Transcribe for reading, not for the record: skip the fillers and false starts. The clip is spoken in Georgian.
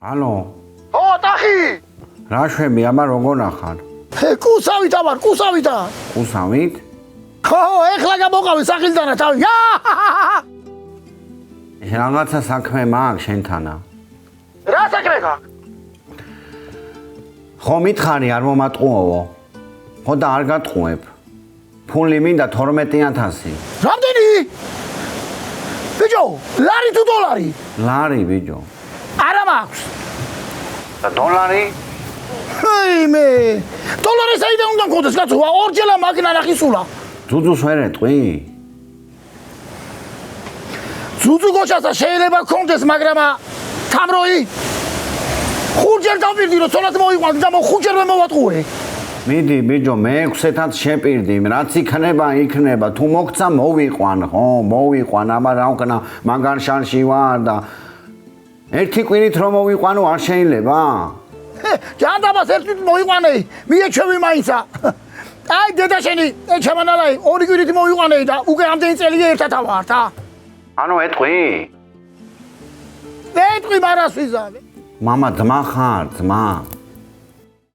Алло. ო, ტახი! რა შვები, აბა როგორ ახარ? კუსავით ამარ, კუსავითა. უსავით? ხო, ეხლა გამოყავი სახილდანა თავი. რაღაცა საქმე მაქვს შენთანა. რა საქმე გაქვს? ხო მითხარი არ მომატყუოო. ხო და არ გატყუებ. ფული მინდა 12000. რამდენი? ბიჭო, ლარი თუ დოლარი? ლარი ბიჭო. არა მაქვს. და დოლარი? მე დოლარი საიდან უნდა მქონდეს კაცო? ორჯერ მაგნა ნახი სულა. ძუძუს ვერ ეტყვი? ძუძუ გოჩასა შეიძლება მქონდეს, მაგრამ თამროი ხუჯერ დავპირდი რომ ცოლად მოიყვანდი და ხუჯერვე მოვატყუე. მიდი ბიჭო, მე-6-ად შეპირდი, რაც იქნება, იქნება. თუ მოგცა მოვიყვან, ხო, მოვიყვან, აბა რა ვქნა, მაგარ შანში ვარ და ერთი კვირით რომ მოვიყვანო არ შეიძლება? ჯანდაბას ერთით მოიყვანეი, მიეჩვევი მაინცა. აი დედა შენი, ჩემანალაი, ორი კვირით მოიყვანეი და უკვე ამდენი წელია ერთად ავართ, ანუ ეტყვი? ეტყვი მარას ვიზავე. მამა ძმა ხარ, ძმა.